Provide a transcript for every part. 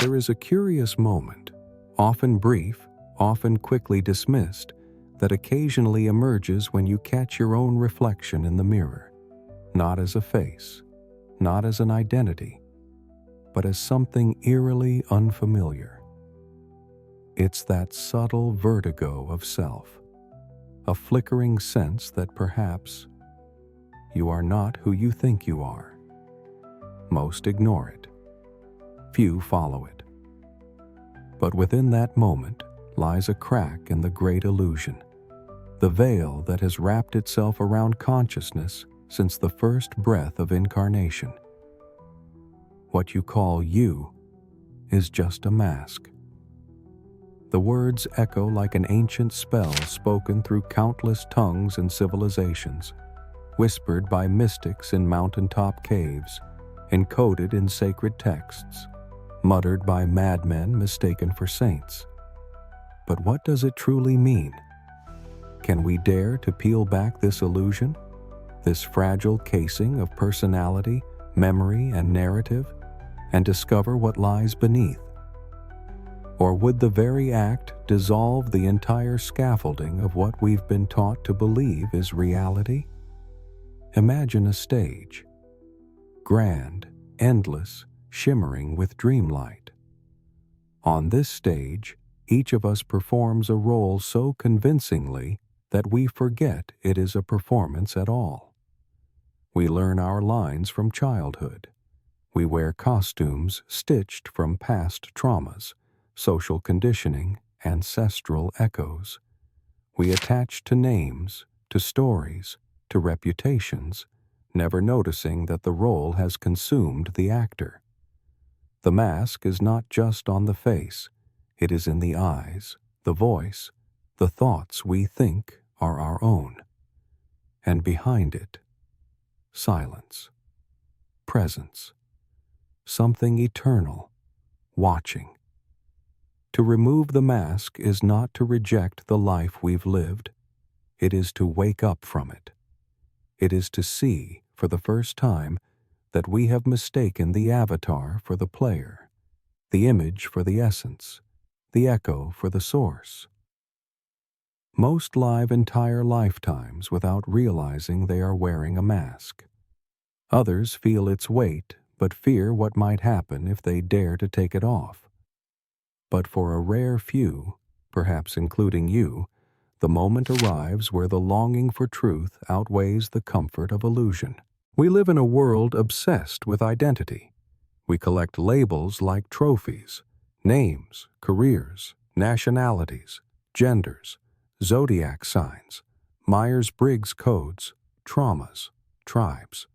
there is a curious moment, often brief, often quickly dismissed, that occasionally emerges when you catch your own reflection in the mirror, not as a face, not as an identity, but as something eerily unfamiliar. It's that subtle vertigo of self, a flickering sense that perhaps you are not who you think you are. Most ignore it. Few follow it. But within that moment lies a crack in the great illusion, the veil that has wrapped itself around consciousness since the first breath of incarnation. What you call you is just a mask. The words echo like an ancient spell spoken through countless tongues and civilizations, whispered by mystics in mountaintop caves, encoded in sacred texts, muttered by madmen mistaken for saints. But what does it truly mean? Can we dare to peel back this illusion, this fragile casing of personality, memory, and narrative, and discover what lies beneath? Or would the very act dissolve the entire scaffolding of what we've been taught to believe is reality? Imagine a stage, grand, endless, shimmering with dreamlight. On this stage, each of us performs a role so convincingly that we forget it is a performance at all. We learn our lines from childhood. We wear costumes stitched from past traumas, social conditioning, ancestral echoes. We attach to names, to stories, to reputations, never noticing that the role has consumed the actor. The mask is not just on the face, it is in the eyes, the voice, the thoughts we think are our own. And behind it, silence, presence, something eternal, watching. To remove the mask is not to reject the life we've lived. It is to wake up from it. It is to see, for the first time, that we have mistaken the avatar for the player, the image for the essence, the echo for the source. Most live entire lifetimes without realizing they are wearing a mask. Others feel its weight, but fear what might happen if they dare to take it off. But for a rare few, perhaps including you, the moment arrives where the longing for truth outweighs the comfort of illusion. We live in a world obsessed with identity. We collect labels like trophies, names, careers, nationalities, genders, zodiac signs, Myers-Briggs codes, traumas, tribes.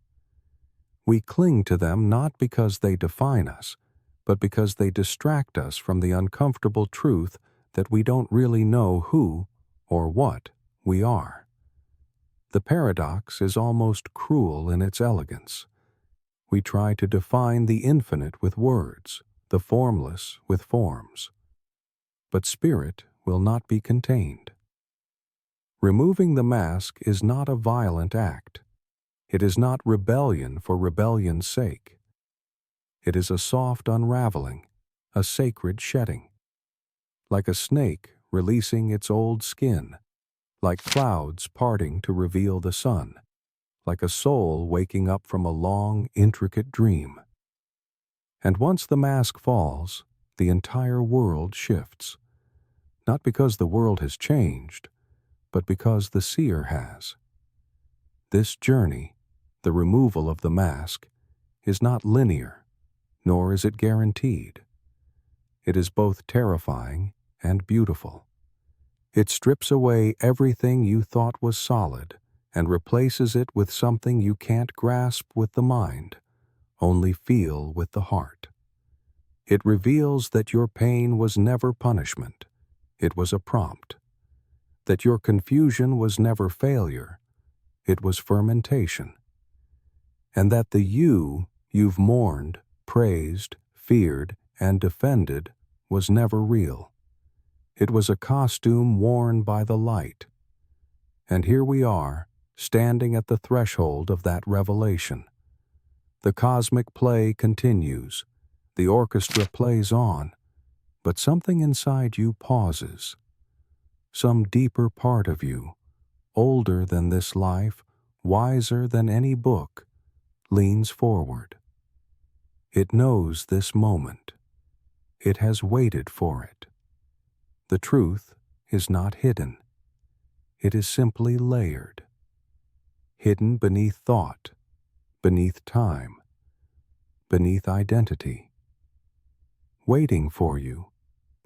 We cling to them not because they define us, but because they distract us from the uncomfortable truth that we don't really know who or what we are. The paradox is almost cruel in its elegance. We try to define the infinite with words, the formless with forms. But spirit will not be contained. Removing the mask is not a violent act. It is not rebellion for rebellion's sake. It is a soft unraveling, a sacred shedding. Like a snake releasing its old skin, like clouds parting to reveal the sun, like a soul waking up from a long, intricate dream. And once the mask falls, the entire world shifts. Not because the world has changed, but because the seer has. This journey, the removal of the mask, is not linear, nor is it guaranteed. It is both terrifying and beautiful. It strips away everything you thought was solid and replaces it with something you can't grasp with the mind, only feel with the heart. It reveals that your pain was never punishment, it was a prompt. That your confusion was never failure, it was fermentation. And that the you've mourned, praised, feared, and defended was never real. It was a costume worn by the light. And here we are, standing at the threshold of that revelation. The cosmic play continues. The orchestra plays on, but something inside you pauses. Some deeper part of you, older than this life, wiser than any book, leans forward. It knows this moment. It has waited for it. The truth is not hidden. It is simply layered. Hidden beneath thought, beneath time, beneath identity. Waiting for you,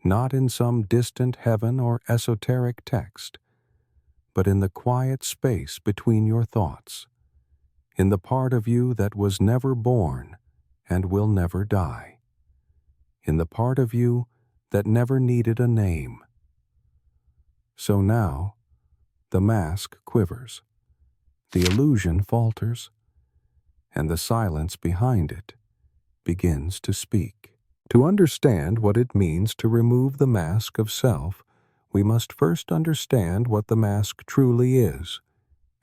not in some distant heaven or esoteric text, but in the quiet space between your thoughts, in the part of you that was never born and will never die, in the part of you that never needed a name. So now, the mask quivers, the illusion falters, and the silence behind it begins to speak. To understand what it means to remove the mask of self, we must first understand what the mask truly is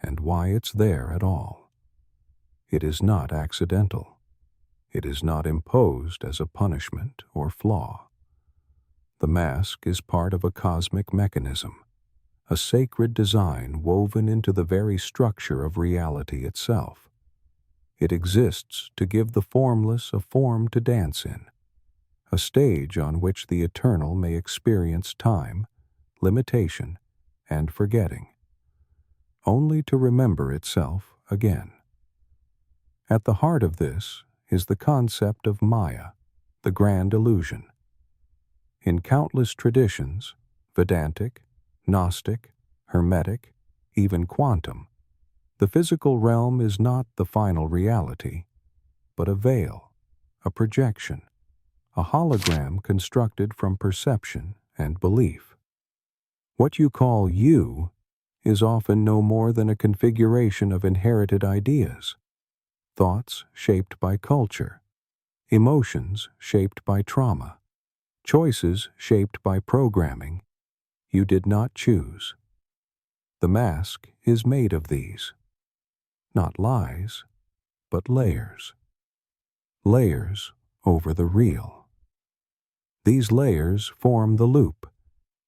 and why it's there at all. It is not accidental. It is not imposed as a punishment or flaw. The mask is part of a cosmic mechanism, a sacred design woven into the very structure of reality itself. It exists to give the formless a form to dance in, a stage on which the eternal may experience time, limitation, and forgetting, only to remember itself again. At the heart of this is the concept of Maya, the grand illusion. In countless traditions, Vedantic, Gnostic, Hermetic, even quantum, the physical realm is not the final reality, but a veil, a projection, a hologram constructed from perception and belief. What you call you is often no more than a configuration of inherited ideas, thoughts shaped by culture, emotions shaped by trauma, choices shaped by programming you did not choose. The mask is made of these, not lies, but layers. Layers over the real. These layers form the loop,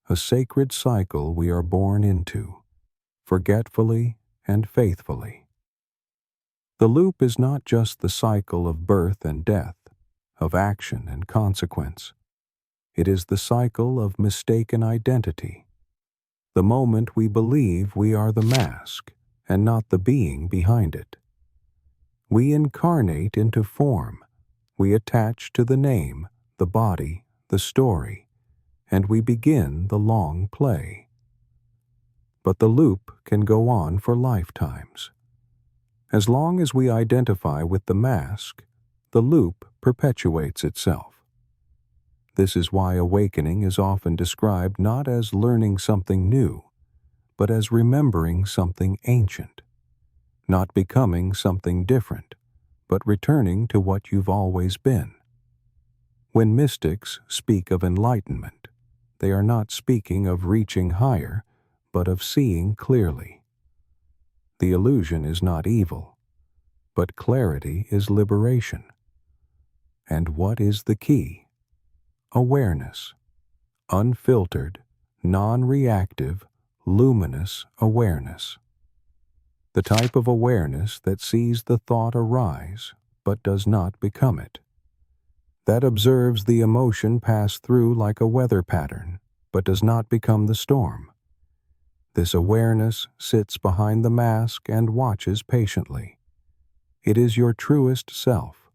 a sacred cycle we are born into, forgetfully and faithfully. The loop is not just the cycle of birth and death, of action and consequence. It is the cycle of mistaken identity, the moment we believe we are the mask and not the being behind it. We incarnate into form, we attach to the name, the body, the story, and we begin the long play. But the loop can go on for lifetimes. As long as we identify with the mask, the loop perpetuates itself. This is why awakening is often described not as learning something new, but as remembering something ancient, not becoming something different, but returning to what you've always been. When mystics speak of enlightenment, they are not speaking of reaching higher, but of seeing clearly. The illusion is not evil, but clarity is liberation. And what is the key? Awareness. Unfiltered, non-reactive, luminous awareness. The type of awareness that sees the thought arise, but does not become it. That observes the emotion pass through like a weather pattern, but does not become the storm. This awareness sits behind the mask and watches patiently. It is your truest self,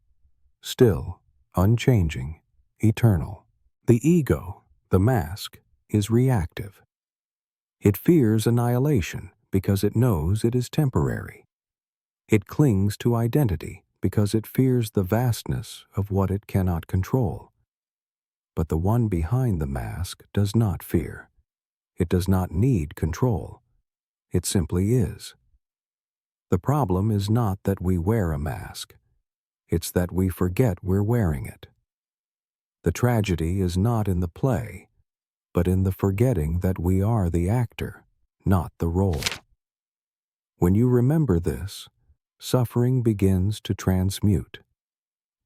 still, unchanging, eternal. The ego, the mask, is reactive. It fears annihilation because it knows it is temporary. It clings to identity because it fears the vastness of what it cannot control. But the one behind the mask does not fear. It does not need control. It simply is. The problem is not that we wear a mask. It's that we forget we're wearing it. The tragedy is not in the play, but in the forgetting that we are the actor, not the role. When you remember this, suffering begins to transmute.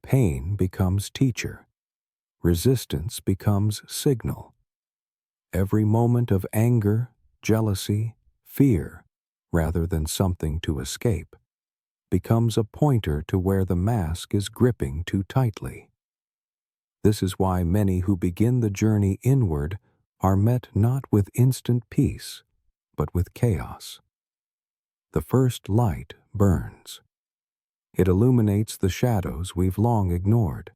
Pain becomes teacher. resistance becomes signal. Every moment of anger, jealousy, fear, rather than something to escape, becomes a pointer to where the mask is gripping too tightly. This is why many who begin the journey inward are met not with instant peace, but with chaos. The first light burns. It illuminates the shadows we've long ignored.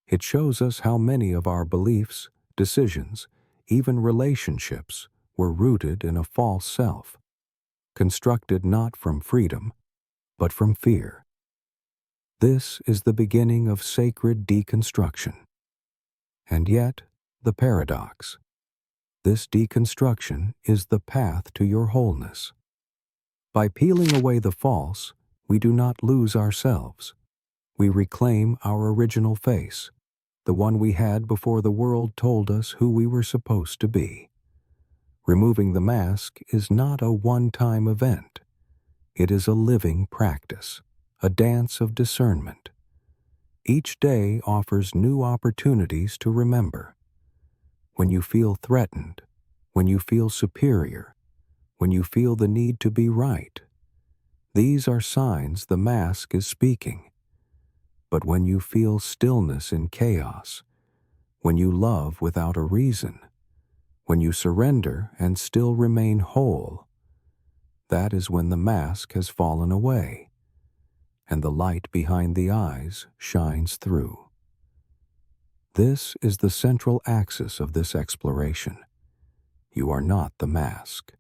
It shows us how many of our beliefs, decisions, even relationships were rooted in a false self, constructed not from freedom, but from fear. This is the beginning of sacred deconstruction. And yet, the paradox. This deconstruction is the path to your wholeness. By peeling away the false, we do not lose ourselves. We reclaim our original face, the one we had before the world told us who we were supposed to be. Removing the mask is not a one-time event. It is a living practice, a dance of discernment. Each day offers new opportunities to remember. When you feel threatened, when you feel superior, when you feel the need to be right, these are signs the mask is speaking. But when you feel stillness in chaos, when you love without a reason, when you surrender and still remain whole, that is when the mask has fallen away, and the light behind the eyes shines through. This is the central axis of this exploration. You are not the mask.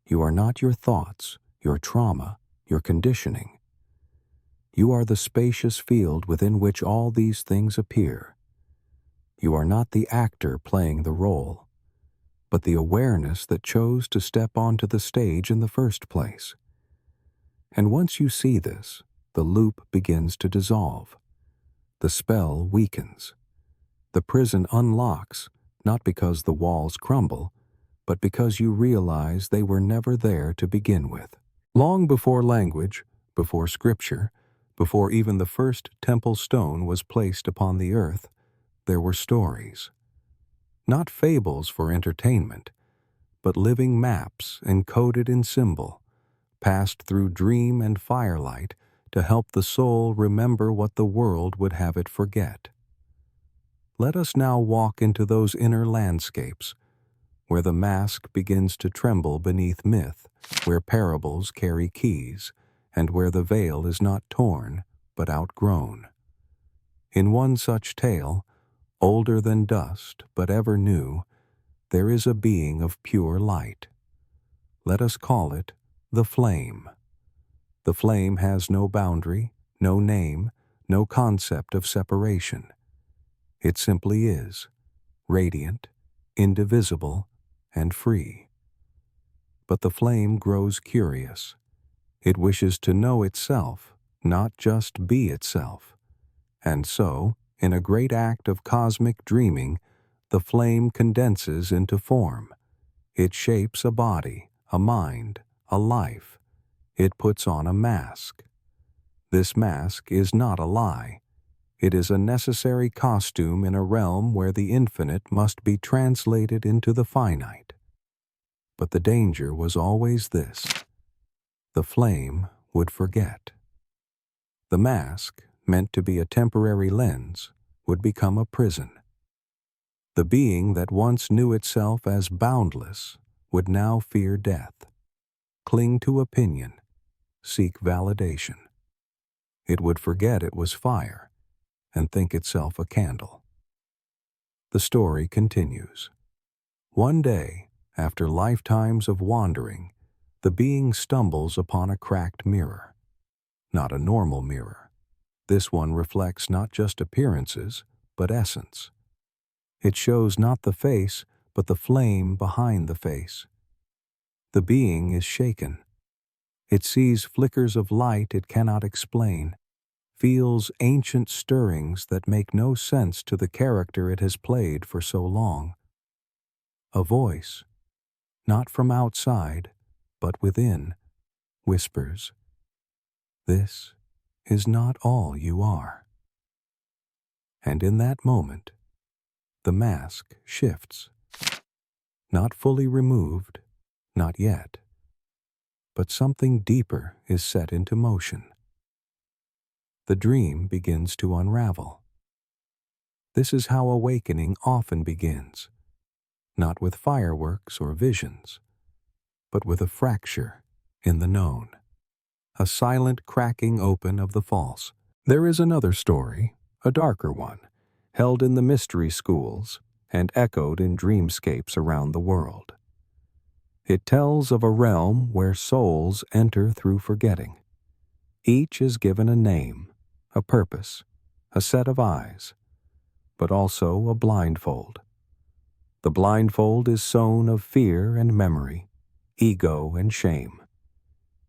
You are not your thoughts, your trauma, your conditioning. You are the spacious field within which all these things appear. You are not the actor playing the role, but the awareness that chose to step onto the stage in the first place. And once you see this, the loop begins to dissolve. The spell weakens. The prison unlocks, not because the walls crumble, but because you realize they were never there to begin with. Long before language, before scripture, before even the first temple stone was placed upon the earth, there were stories. Not fables for entertainment, but living maps encoded in symbol, passed through dream and firelight to help the soul remember what the world would have it forget. Let us now walk into those inner landscapes, where the mask begins to tremble beneath myth, where parables carry keys, and where the veil is not torn, but outgrown. In one such tale, older than dust, but ever new, there is a being of pure light. Let us call it the flame. The flame has no boundary, no name, no concept of separation. It simply is, radiant, indivisible, and free. But the flame grows curious. It wishes to know itself, not just be itself. And so, in a great act of cosmic dreaming, the flame condenses into form. It shapes a body, a mind, a life. It puts on a mask. This mask is not a lie. It is a necessary costume in a realm where the infinite must be translated into the finite. But the danger was always this: the flame would forget. The mask, meant to be a temporary lens, would become a prison. The being that once knew itself as boundless would now fear death, cling to opinion, seek validation. It would forget it was fire and think itself a candle. The story continues. One day, after lifetimes of wandering, the being stumbles upon a cracked mirror. Not a normal mirror. This one reflects not just appearances, but essence. It shows not the face, but the flame behind the face. The being is shaken. It sees flickers of light it cannot explain, feels ancient stirrings that make no sense to the character it has played for so long. A voice, not from outside, but within, whispers, "This is not all you are." And in that moment, the mask shifts. Not fully removed, not yet, but something deeper is set into motion. The dream begins to unravel. This is how awakening often begins, not with fireworks or visions, but with a fracture in the known, a silent cracking open of the false. There is another story, a darker one, held in the mystery schools and echoed in dreamscapes around the world. It tells of a realm where souls enter through forgetting. Each is given a name, a purpose, a set of eyes, but also a blindfold. The blindfold is sown of fear and memory, ego and shame.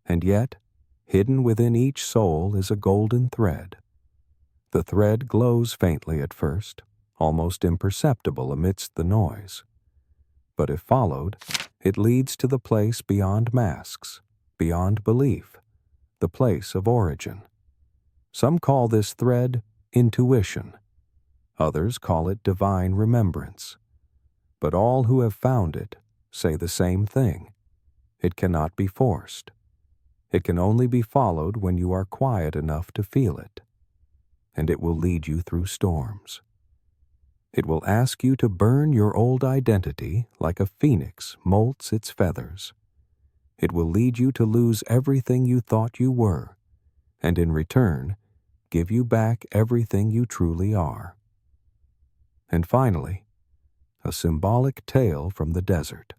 And yet, hidden within each soul is a golden thread. The thread glows faintly at first, almost imperceptible amidst the noise. But if followed, it leads to the place beyond masks, beyond belief, the place of origin. Some call this thread intuition. Others call it divine remembrance. But all who have found it say the same thing. It cannot be forced. It can only be followed when you are quiet enough to feel it. And it will lead you through storms. It will ask you to burn your old identity like a phoenix molts its feathers. It will lead you to lose everything you thought you were, and in return, give you back everything you truly are. And finally, a symbolic tale from the desert.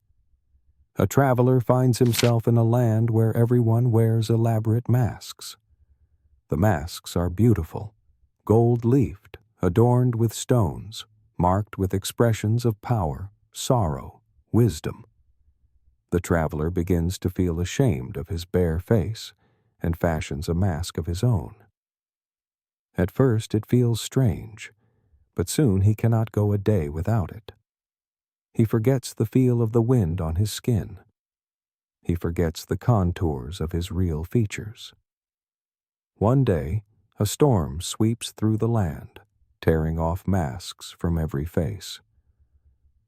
A traveler finds himself in a land where everyone wears elaborate masks. The masks are beautiful, gold-leafed, adorned with stones, marked with expressions of power, sorrow, wisdom. The traveler begins to feel ashamed of his bare face and fashions a mask of his own. At first it feels strange, but soon he cannot go a day without it. He forgets the feel of the wind on his skin. He forgets the contours of his real features. One day, a storm sweeps through the land, tearing off masks from every face.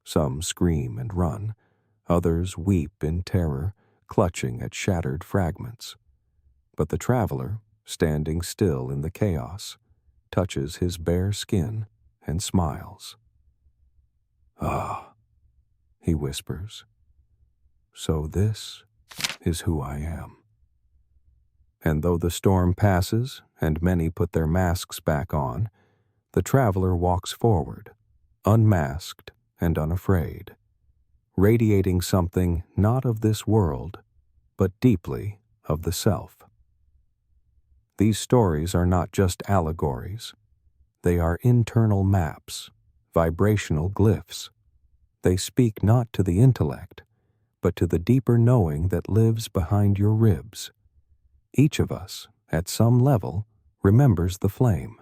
Some scream and run, others weep in terror, clutching at shattered fragments. But the traveler, standing still in the chaos, touches his bare skin and smiles. "Ah," he whispers, "so this is who I am." And though the storm passes and many put their masks back on, the traveler walks forward, unmasked and unafraid, radiating something not of this world, but deeply of the self. These stories are not just allegories. They are internal maps, vibrational glyphs. They speak not to the intellect, but to the deeper knowing that lives behind your ribs. Each of us, at some level, remembers the flame.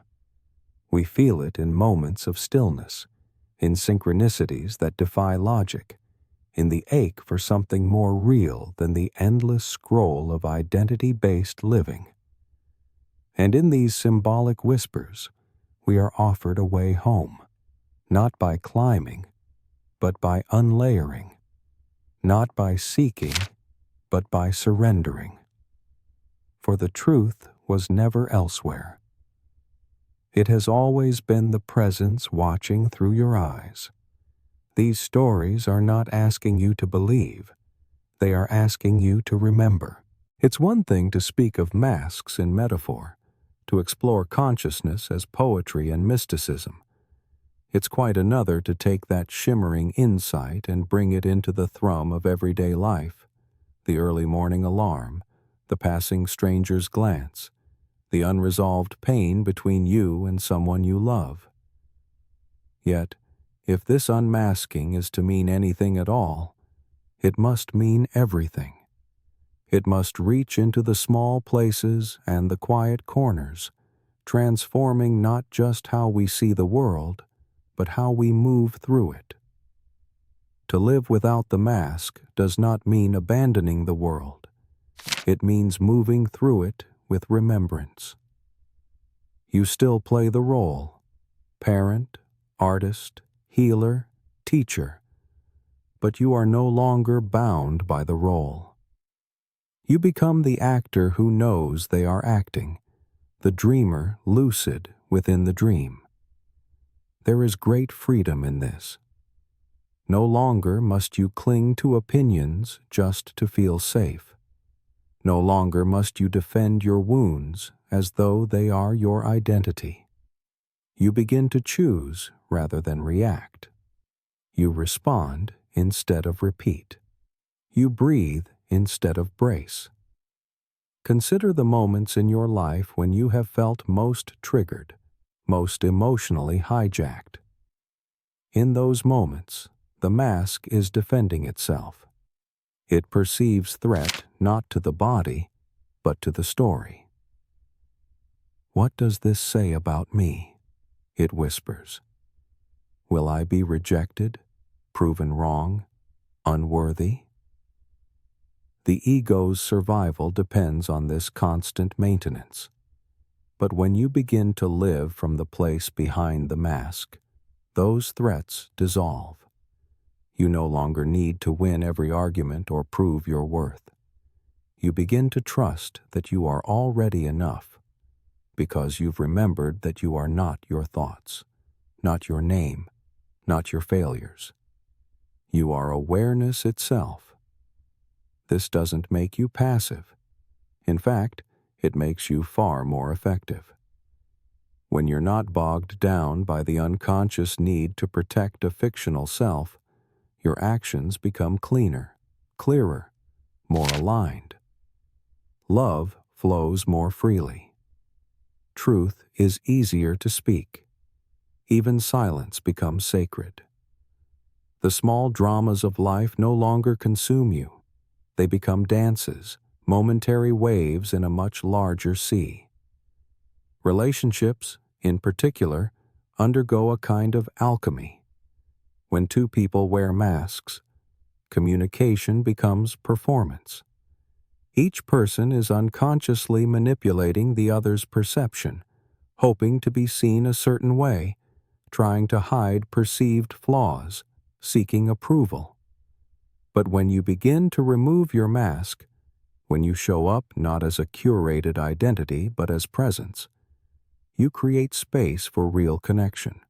We feel it in moments of stillness, in synchronicities that defy logic, in the ache for something more real than the endless scroll of identity-based living. And in these symbolic whispers, we are offered a way home, not by climbing, but by unlayering, not by seeking, but by surrendering. For the truth was never elsewhere. It has always been the presence watching through your eyes. These stories are not asking you to believe. They are asking you to remember. It's one thing to speak of masks in metaphor, to explore consciousness as poetry and mysticism. It's quite another to take that shimmering insight and bring it into the thrum of everyday life, the early morning alarm, the passing stranger's glance, the unresolved pain between you and someone you love. Yet, if this unmasking is to mean anything at all, it must mean everything. It must reach into the small places and the quiet corners, transforming not just how we see the world, but how we move through it. To live without the mask does not mean abandoning the world. It means moving through it with remembrance. You still play the role, parent, artist, healer, teacher, but you are no longer bound by the role. You become the actor who knows they are acting, the dreamer lucid within the dream. There is great freedom in this. No longer must you cling to opinions just to feel safe. No longer must you defend your wounds as though they are your identity. You begin to choose rather than react. You respond instead of repeat. You breathe instead of brace. Consider the moments in your life when you have felt most triggered, most emotionally hijacked. In those moments, the mask is defending itself. It perceives threat not to the body, but to the story. What does this say about me? It whispers. Will I be rejected, proven wrong, unworthy? The ego's survival depends on this constant maintenance. But when you begin to live from the place behind the mask, those threats dissolve. You no longer need to win every argument or prove your worth. You begin to trust that you are already enough, because you've remembered that you are not your thoughts, not your name, not your failures. You are awareness itself. This doesn't make you passive. In fact, it makes you far more effective. When you're not bogged down by the unconscious need to protect a fictional self, your actions become cleaner, clearer, more aligned. Love flows more freely. Truth is easier to speak. Even silence becomes sacred. The small dramas of life no longer consume you. They become dances, momentary waves in a much larger sea. Relationships, in particular, undergo a kind of alchemy. When two people wear masks, communication becomes performance. Each person is unconsciously manipulating the other's perception, hoping to be seen a certain way, trying to hide perceived flaws, seeking approval. But when you begin to remove your mask, when you show up not as a curated identity but as presence, you create space for real connection.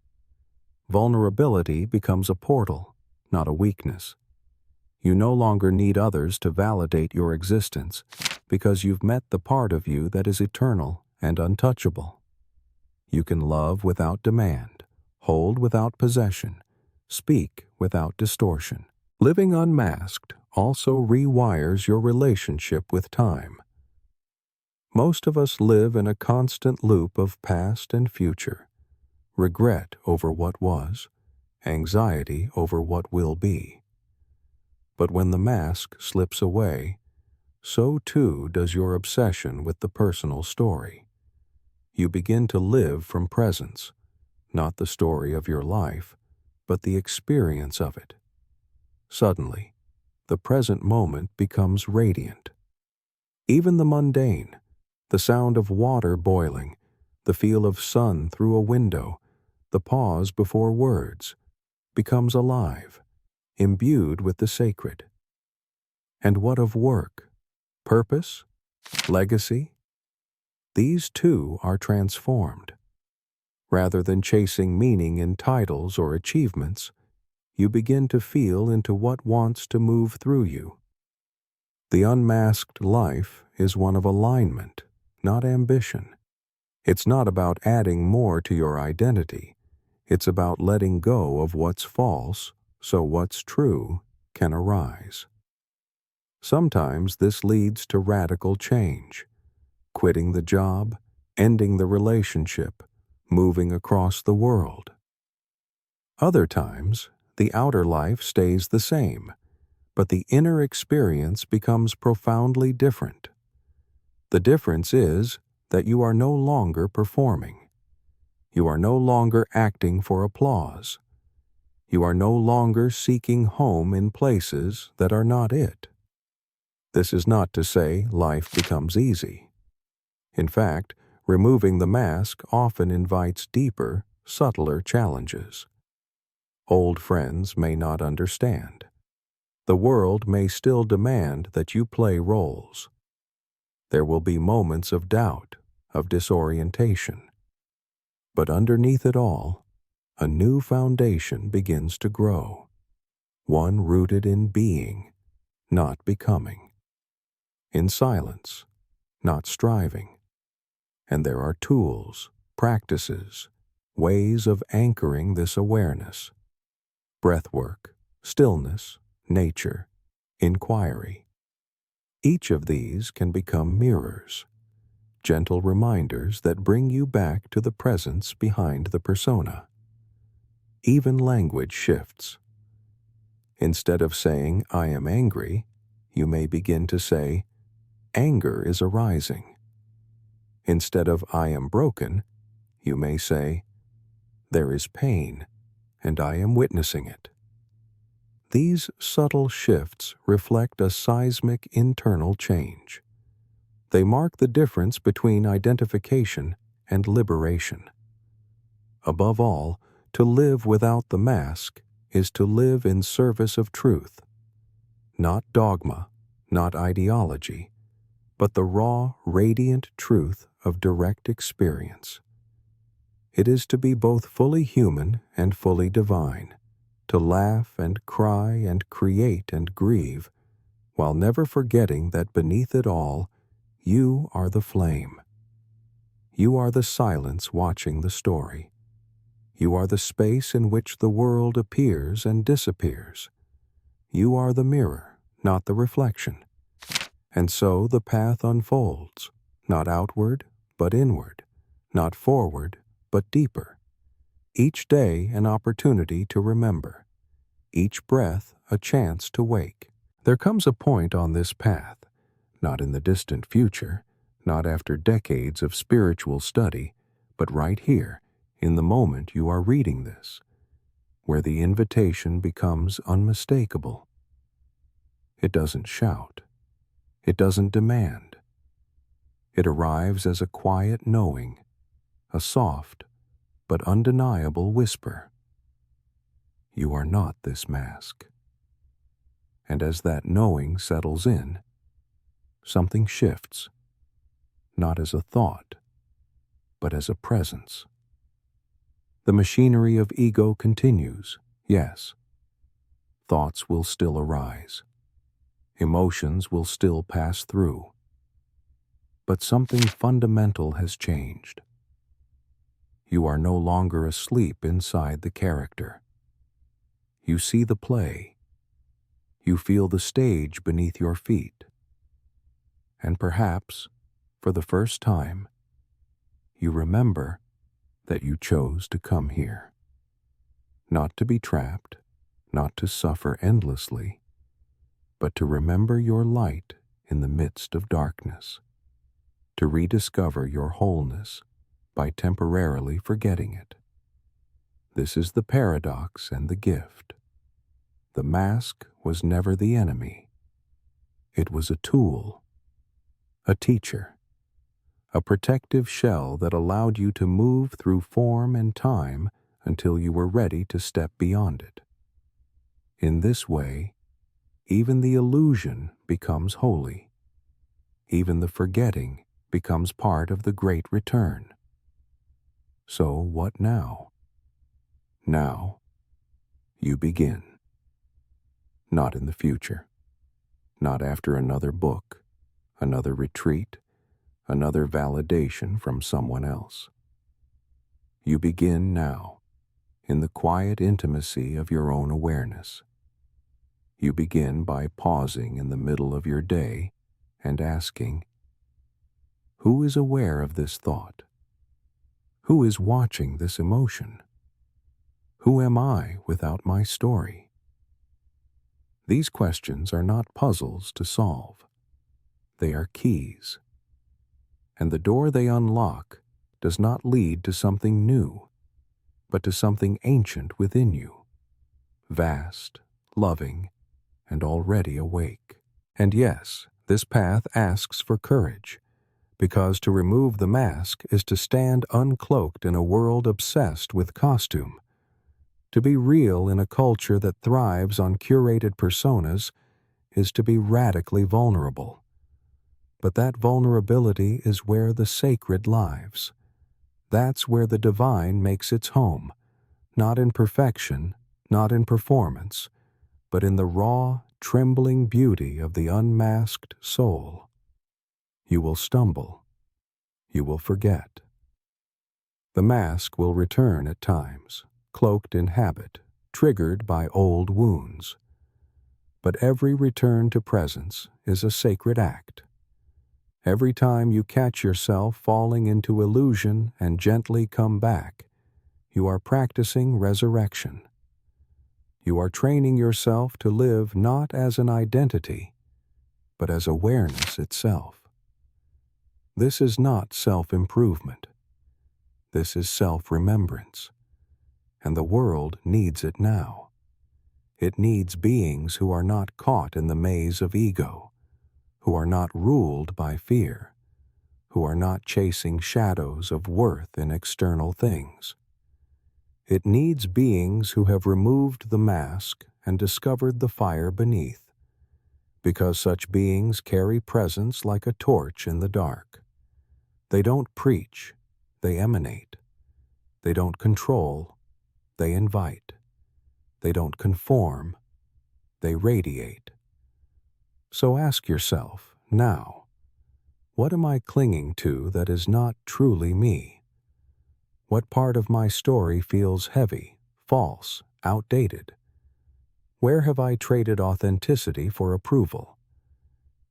Vulnerability becomes a portal, not a weakness. You no longer need others to validate your existence because you've met the part of you that is eternal and untouchable. You can love without demand, hold without possession, speak without distortion. Living unmasked also rewires your relationship with time. Most of us live in a constant loop of past and future, regret over what was, anxiety over what will be. But when the mask slips away, so too does your obsession with the personal story. You begin to live from presence, not the story of your life, but the experience of it. Suddenly, the present moment becomes radiant. Even the mundane, the sound of water boiling, the feel of sun through a window, the pause before words, becomes alive, imbued with the sacred. And what of work, purpose, legacy? These too are transformed. Rather than chasing meaning in titles or achievements, you begin to feel into what wants to move through you. The unmasked life is one of alignment, not ambition. It's not about adding more to your identity. It's about letting go of what's false so what's true can arise. Sometimes this leads to radical change, quitting the job, ending the relationship, moving across the world. Other times, the outer life stays the same, but the inner experience becomes profoundly different. The difference is that you are no longer performing. You are no longer acting for applause. You are no longer seeking home in places that are not it. This is not to say life becomes easy. In fact, removing the mask often invites deeper, subtler challenges. Old friends may not understand. The world may still demand that you play roles. There will be moments of doubt, of disorientation. But underneath it all, a new foundation begins to grow, one rooted in being, not becoming, in silence, not striving. And there are tools, practices, ways of anchoring this awareness: breathwork, stillness, nature, inquiry. Each of these can become mirrors, gentle reminders that bring you back to the presence behind the persona. Even language shifts. Instead of saying, "I am angry," you may begin to say, "Anger is arising." Instead of "I am broken," you may say, "There is pain, and I am witnessing it." These subtle shifts reflect a seismic internal change. They mark the difference between identification and liberation. Above all, to live without the mask is to live in service of truth, not dogma, not ideology, but the raw, radiant truth of direct experience. It is to be both fully human and fully divine, to laugh and cry and create and grieve, while never forgetting that beneath it all, you are the flame. You are the silence watching the story. You are the space in which the world appears and disappears. You are the mirror, not the reflection. And so the path unfolds, not outward, but inward, not forward, but deeper. Each day an opportunity to remember, each breath a chance to wake. There comes a point on this path, not in the distant future, not after decades of spiritual study, but right here, in the moment you are reading this, where the invitation becomes unmistakable. It doesn't shout. It doesn't demand. It arrives as a quiet knowing, a soft but undeniable whisper. You are not this mask. And as that knowing settles in, something shifts, not as a thought, but as a presence. The machinery of ego continues, yes. Thoughts will still arise. Emotions will still pass through. But something fundamental has changed. You are no longer asleep inside the character. You see the play. You feel the stage beneath your feet. And perhaps, for the first time, you remember that you chose to come here. Not to be trapped, not to suffer endlessly, but to remember your light in the midst of darkness, to rediscover your wholeness by temporarily forgetting it. This is the paradox and the gift. The mask was never the enemy. It was a tool, a teacher, a protective shell that allowed you to move through form and time until you were ready to step beyond it. In this way, even the illusion becomes holy. Even the forgetting becomes part of the great return. So what now? Now, you begin. Not in the future. Not after another book, another retreat, another validation from someone else. You begin now, in the quiet intimacy of your own awareness. You begin by pausing in the middle of your day and asking, who is aware of this thought? Who is watching this emotion? Who am I without my story? These questions are not puzzles to solve. They are keys. And the door they unlock does not lead to something new, but to something ancient within you, vast, loving, and already awake. And yes, this path asks for courage, because to remove the mask is to stand uncloaked in a world obsessed with costume. To be real in a culture that thrives on curated personas is to be radically vulnerable. But that vulnerability is where the sacred lives. That's where the divine makes its home, not in perfection, not in performance, but in the raw, trembling beauty of the unmasked soul. You will stumble. You will forget. The mask will return at times, cloaked in habit, triggered by old wounds. But every return to presence is a sacred act. Every time you catch yourself falling into illusion and gently come back, you are practicing resurrection. You are training yourself to live not as an identity, but as awareness itself. This is not self-improvement. This is self-remembrance. And the world needs it now. It needs beings who are not caught in the maze of ego, who are not ruled by fear, who are not chasing shadows of worth in external things. It needs beings who have removed the mask and discovered the fire beneath, because such beings carry presence like a torch in the dark. They don't preach, they emanate. They don't control, they invite. They don't conform, they radiate. So ask yourself, now, what am I clinging to that is not truly me? What part of my story feels heavy, false, outdated? Where have I traded authenticity for approval?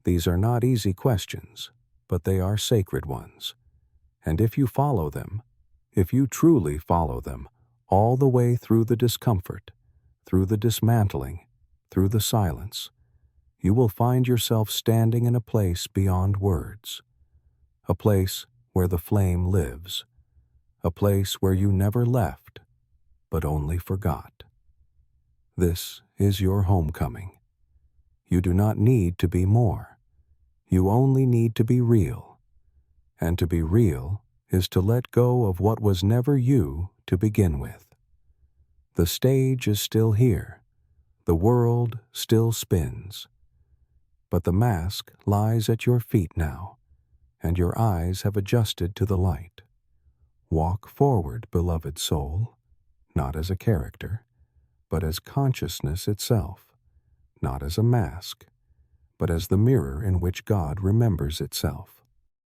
These are not easy questions, but they are sacred ones. And if you follow them, if you truly follow them, all the way through the discomfort, through the dismantling, through the silence, you will find yourself standing in a place beyond words, a place where the flame lives, a place where you never left, but only forgot. This is your homecoming. You do not need to be more. You only need to be real. And to be real is to let go of what was never you to begin with. The stage is still here. The world still spins. But the mask lies at your feet now, and your eyes have adjusted to the light. Walk forward, beloved soul, not as a character, but as consciousness itself, not as a mask, but as the mirror in which God remembers itself.